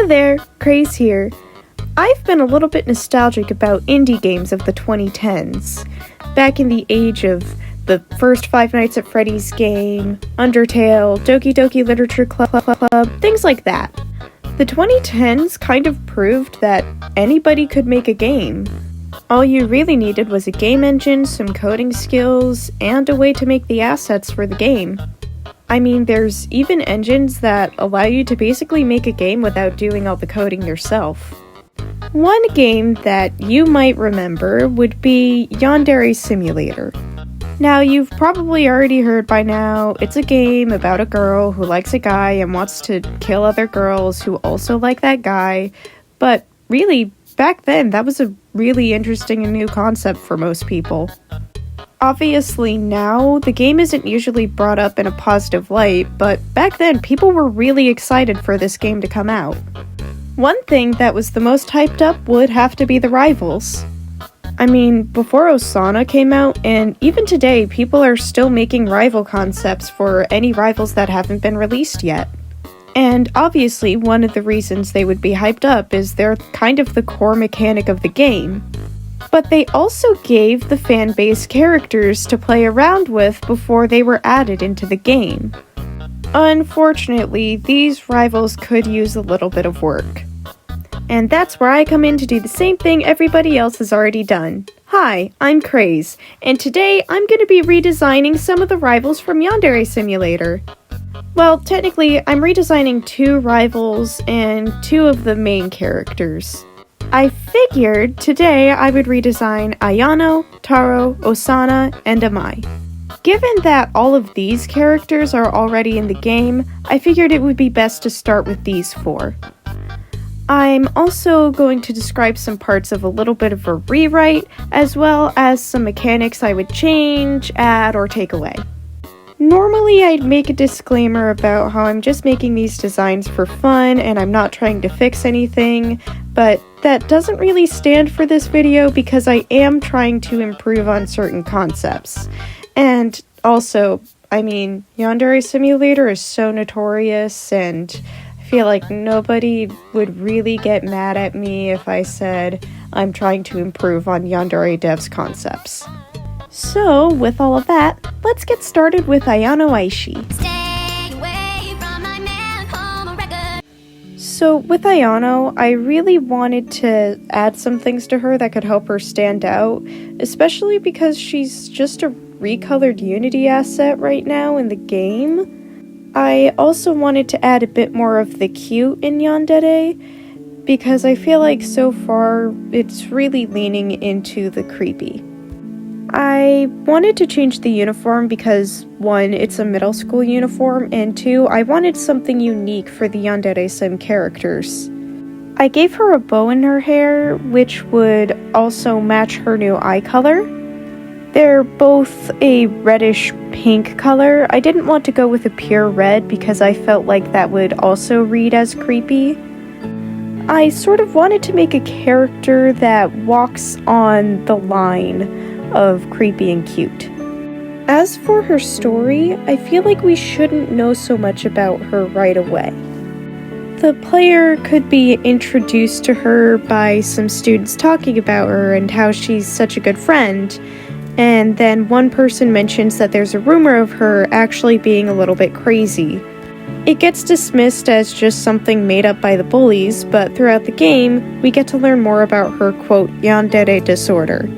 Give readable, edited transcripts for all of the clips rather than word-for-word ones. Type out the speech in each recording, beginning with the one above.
Hi there, Craze here. I've been a little bit nostalgic about indie games of the 2010s. Back in the age of the first Five Nights at Freddy's game, Undertale, Doki Doki Literature Club, things like that. The 2010s kind of proved that anybody could make a game. All you really needed was a game engine, some coding skills, and a way to make the assets for the game. I mean, there's even engines that allow you to basically make a game without doing all the coding yourself. One game that you might remember would be Yandere Simulator. Now, you've probably already heard by now, it's a game about a girl who likes a guy and wants to kill other girls who also like that guy, but really, back then, that was a really interesting and new concept for most people. Obviously now, the game isn't usually brought up in a positive light, but back then people were really excited for this game to come out. One thing that was the most hyped up would have to be the rivals. I mean, before Osana came out, and even today, people are still making rival concepts for any rivals that haven't been released yet. And obviously, one of the reasons they would be hyped up is they're kind of the core mechanic of the game. But they also gave the fanbase characters to play around with before they were added into the game. Unfortunately, these rivals could use a little bit of work. And that's where I come in to do the same thing everybody else has already done. Hi, I'm Craze, and today I'm going to be redesigning some of the rivals from Yandere Simulator. Well, technically, I'm redesigning 2 rivals and 2 of the main characters. I figured today I would redesign Ayano, Taro, Osana, and Amai. Given that all of these characters are already in the game, I figured it would be best to start with these 4. I'm also going to describe some parts of a little bit of a rewrite, as well as some mechanics I would change, add, or take away. Normally I'd make a disclaimer about how I'm just making these designs for fun and I'm not trying to fix anything, but that doesn't really stand for this video because I am trying to improve on certain concepts. And also, I mean, Yandere Simulator is so notorious and I feel like nobody would really get mad at me if I said I'm trying to improve on Yandere Dev's concepts. So, with all of that, let's get started with Ayano Aishi. So, with Ayano, I really wanted to add some things to her that could help her stand out, especially because she's just a recolored Unity asset right now in the game. I also wanted to add a bit more of the cute in Yandere, because I feel like so far it's really leaning into the creepy. I wanted to change the uniform because, 1, it's a middle school uniform, and 2, I wanted something unique for the Yandere Sim characters. I gave her a bow in her hair, which would also match her new eye color. They're both a reddish pink color. I didn't want to go with a pure red because I felt like that would also read as creepy. I sort of wanted to make a character that walks on the line of creepy and cute. As for her story, I feel like we shouldn't know so much about her right away. The player could be introduced to her by some students talking about her and how she's such a good friend, and then one person mentions that there's a rumor of her actually being a little bit crazy. It gets dismissed as just something made up by the bullies, but throughout the game, we get to learn more about her, quote, yandere disorder.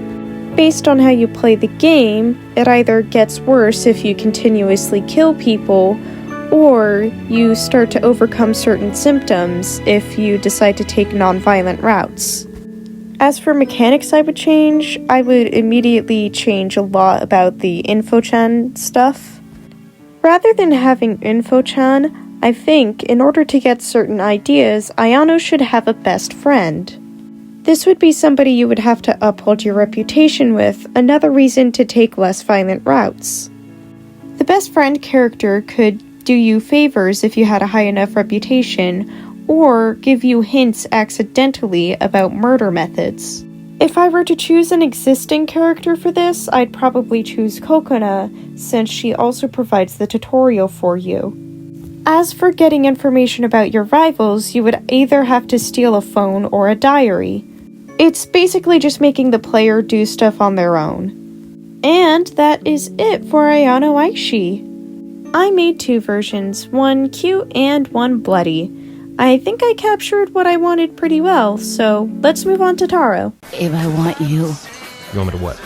Based on how you play the game, it either gets worse if you continuously kill people, or you start to overcome certain symptoms if you decide to take non-violent routes. As for mechanics I would immediately change a lot about the info-chan stuff. Rather than having info-chan, I think, in order to get certain ideas, Ayano should have a best friend. This would be somebody you would have to uphold your reputation with, another reason to take less violent routes. The best friend character could do you favors if you had a high enough reputation, or give you hints accidentally about murder methods. If I were to choose an existing character for this, I'd probably choose Kokona, since she also provides the tutorial for you. As for getting information about your rivals, you would either have to steal a phone or a diary. It's basically just making the player do stuff on their own. And that is it for Ayano Aishi. I made 2 versions, one cute and one bloody. I think I captured what I wanted pretty well, so let's move on to Taro. If I want you. You want me to what?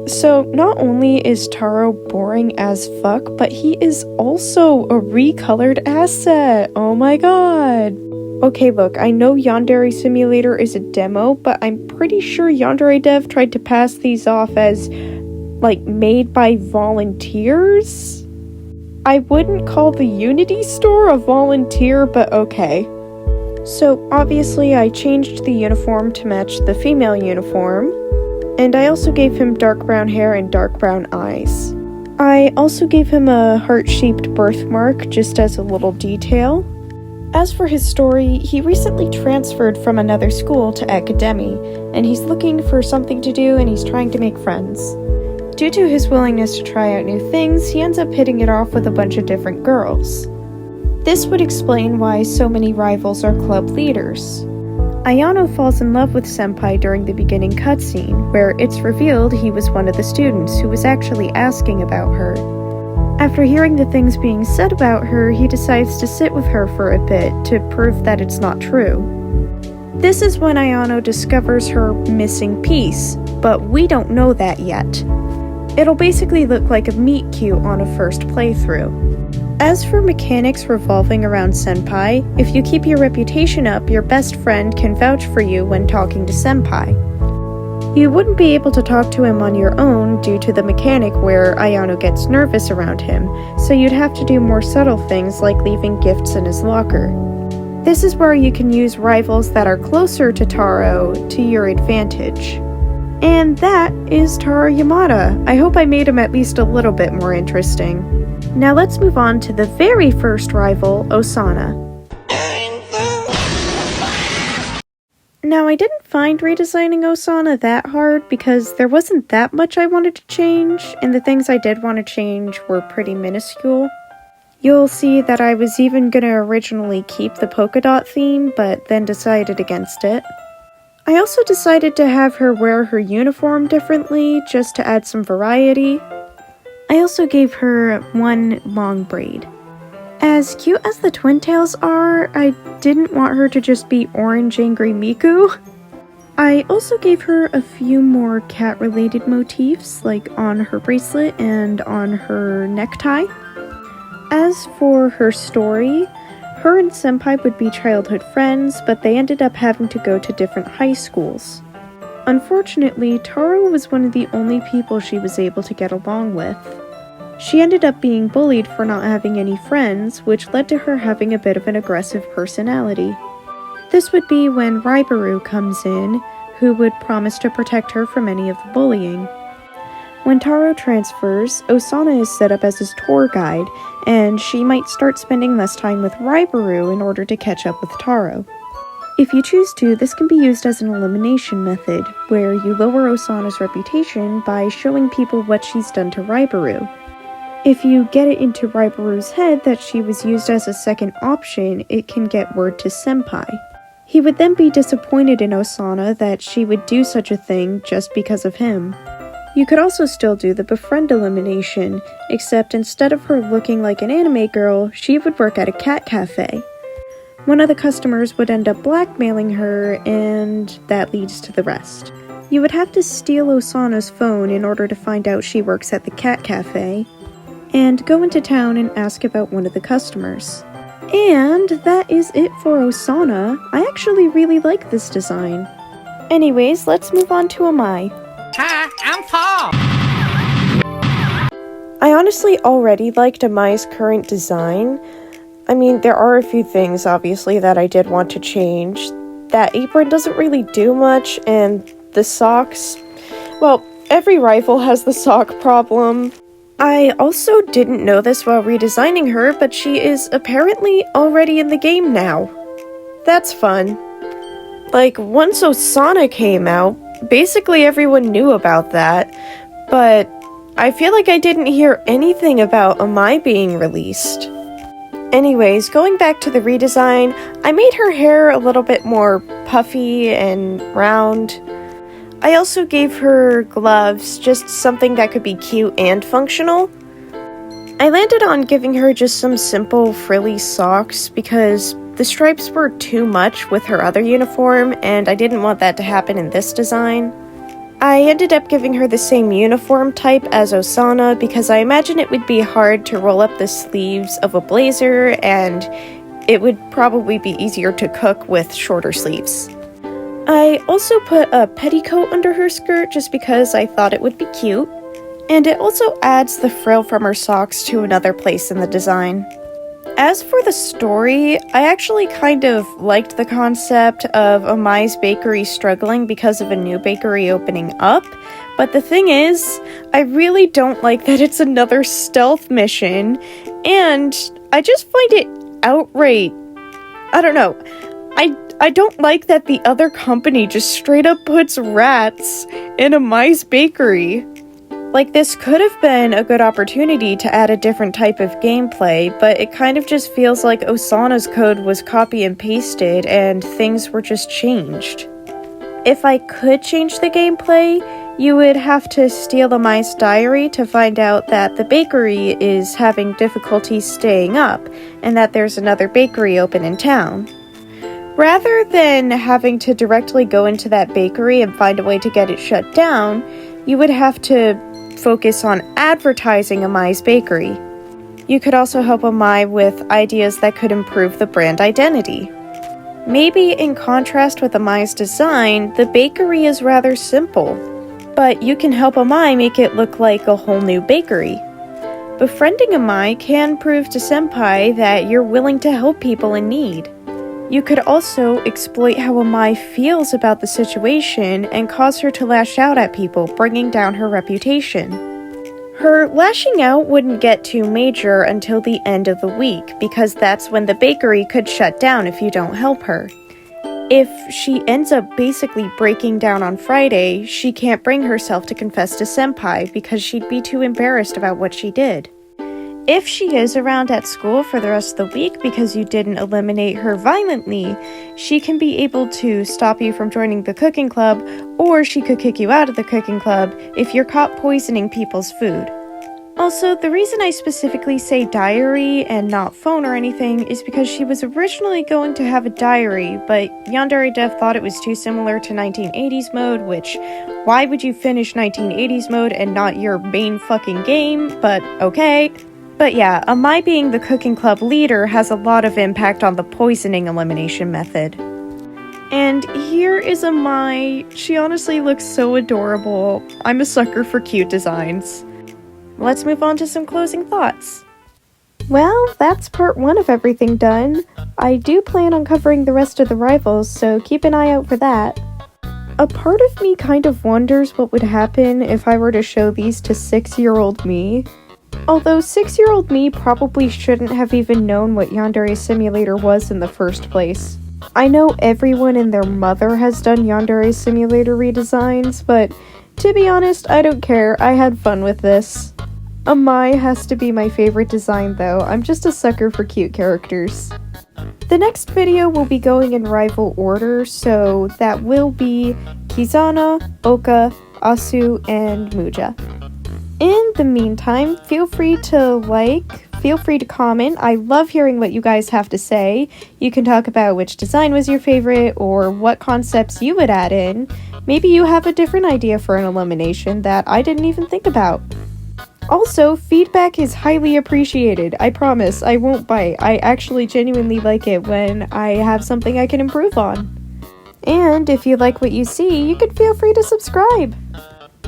So, not only is Taro boring as fuck, but he is also a recolored asset. Oh my god. Okay, look, I know Yandere Simulator is a demo, but I'm pretty sure Yandere Dev tried to pass these off as, made by volunteers? I wouldn't call the Unity store a volunteer, but okay. So, obviously, I changed the uniform to match the female uniform. And I also gave him dark brown hair and dark brown eyes. I also gave him a heart-shaped birthmark just as a little detail. As for his story, he recently transferred from another school to Academy, and he's looking for something to do and he's trying to make friends. Due to his willingness to try out new things, he ends up hitting it off with a bunch of different girls. This would explain why so many rivals are club leaders. Ayano falls in love with Senpai during the beginning cutscene, where it's revealed he was one of the students who was actually asking about her. After hearing the things being said about her, he decides to sit with her for a bit to prove that it's not true. This is when Ayano discovers her missing piece, but we don't know that yet. It'll basically look like a meet cute on a first playthrough. As for mechanics revolving around Senpai, if you keep your reputation up, your best friend can vouch for you when talking to Senpai. You wouldn't be able to talk to him on your own due to the mechanic where Ayano gets nervous around him, so you'd have to do more subtle things like leaving gifts in his locker. This is where you can use rivals that are closer to Taro to your advantage. And that is Taro Yamada. I hope I made him at least a little bit more interesting. Now let's move on to the very first rival, Osana. Now I didn't find redesigning Osana that hard because there wasn't that much I wanted to change, and the things I did want to change were pretty minuscule. You'll see that I was even gonna originally keep the polka dot theme, but then decided against it. I also decided to have her wear her uniform differently, just to add some variety. I also gave her one long braid. As cute as the twin tails are, I didn't want her to just be orange angry Miku. I also gave her a few more cat-related motifs, like on her bracelet and on her necktie. As for her story, her and Senpai would be childhood friends, but they ended up having to go to different high schools. Unfortunately, Taro was one of the only people she was able to get along with. She ended up being bullied for not having any friends, which led to her having a bit of an aggressive personality. This would be when Raibaru comes in, who would promise to protect her from any of the bullying. When Taro transfers, Osana is set up as his tour guide, and she might start spending less time with Raibaru in order to catch up with Taro. If you choose to, this can be used as an elimination method, where you lower Osana's reputation by showing people what she's done to Raibaru. If you get it into Raibaru's head that she was used as a second option, it can get word to Senpai. He would then be disappointed in Osana that she would do such a thing just because of him. You could also still do the befriend elimination, except instead of her looking like an anime girl, she would work at a cat cafe. One of the customers would end up blackmailing her, and that leads to the rest. You would have to steal Osana's phone in order to find out she works at the cat cafe, and go into town and ask about one of the customers. And that is it for Osana. I actually really like this design. Anyways, let's move on to Amai. Hi, I'm Paul. I honestly already liked Amai's current design. I mean, there are a few things, obviously, that I did want to change. That apron doesn't really do much, and the socks... Well, every rival has the sock problem. I also didn't know this while redesigning her, but she is apparently already in the game now. That's fun. Once Osana came out, basically everyone knew about that, but I feel like I didn't hear anything about Amai being released. Anyways, going back to the redesign, I made her hair a little bit more puffy and round. I also gave her gloves, just something that could be cute and functional. I landed on giving her just some simple frilly socks because the stripes were too much with her other uniform and I didn't want that to happen in this design. I ended up giving her the same uniform type as Osana because I imagine it would be hard to roll up the sleeves of a blazer and it would probably be easier to cook with shorter sleeves. I also put a petticoat under her skirt just because I thought it would be cute, and it also adds the frill from her socks to another place in the design. As for the story, I actually kind of liked the concept of Amai's bakery struggling because of a new bakery opening up, but the thing is, I really don't like that it's another stealth mission, and I just find it outright. I don't know. I don't like that the other company just straight up puts rats in Amai's bakery. Like, this could have been a good opportunity to add a different type of gameplay, but it kind of just feels like Osana's code was copy and pasted and things were just changed. If I could change the gameplay, you would have to steal Amai's diary to find out that the bakery is having difficulty staying up and that there's another bakery open in town. Rather than having to directly go into that bakery and find a way to get it shut down, you would have to focus on advertising Amai's bakery. You could also help Amai with ideas that could improve the brand identity. Maybe in contrast with Amai's design, the bakery is rather simple, but you can help Amai make it look like a whole new bakery. Befriending Amai can prove to Senpai that you're willing to help people in need. You could also exploit how Amai feels about the situation and cause her to lash out at people, bringing down her reputation. Her lashing out wouldn't get too major until the end of the week, because that's when the bakery could shut down if you don't help her. If she ends up basically breaking down on Friday, she can't bring herself to confess to Senpai because she'd be too embarrassed about what she did. If she is around at school for the rest of the week because you didn't eliminate her violently, she can be able to stop you from joining the cooking club, or she could kick you out of the cooking club if you're caught poisoning people's food. Also, the reason I specifically say diary and not phone or anything is because she was originally going to have a diary, but Yandere Dev thought it was too similar to 1980s mode, which, why would you finish 1980s mode and not your main fucking game? But okay. But yeah, Amai being the cooking club leader has a lot of impact on the poisoning elimination method. And here is Amai. She honestly looks so adorable. I'm a sucker for cute designs. Let's move on to some closing thoughts. Well, that's part 1 of everything done. I do plan on covering the rest of the rivals, so keep an eye out for that. A part of me kind of wonders what would happen if I were to show these to 6-year-old me. Although 6-year-old me probably shouldn't have even known what Yandere Simulator was in the first place. I know everyone and their mother has done Yandere Simulator redesigns, but to be honest, I don't care. I had fun with this. Amai has to be my favorite design though. I'm just a sucker for cute characters. The next video will be going in rival order, so that will be Kizana, Oka, Asu, and Muja. In the meantime, feel free to comment. I love hearing what you guys have to say. You can talk about which design was your favorite or what concepts you would add in. Maybe you have a different idea for an elimination that I didn't even think about. Also, feedback is highly appreciated. I promise, I won't bite. I actually genuinely like it when I have something I can improve on. And if you like what you see, you can feel free to subscribe.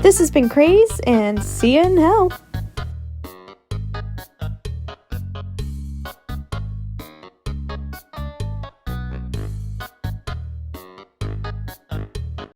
This has been Craze, and see you in hell.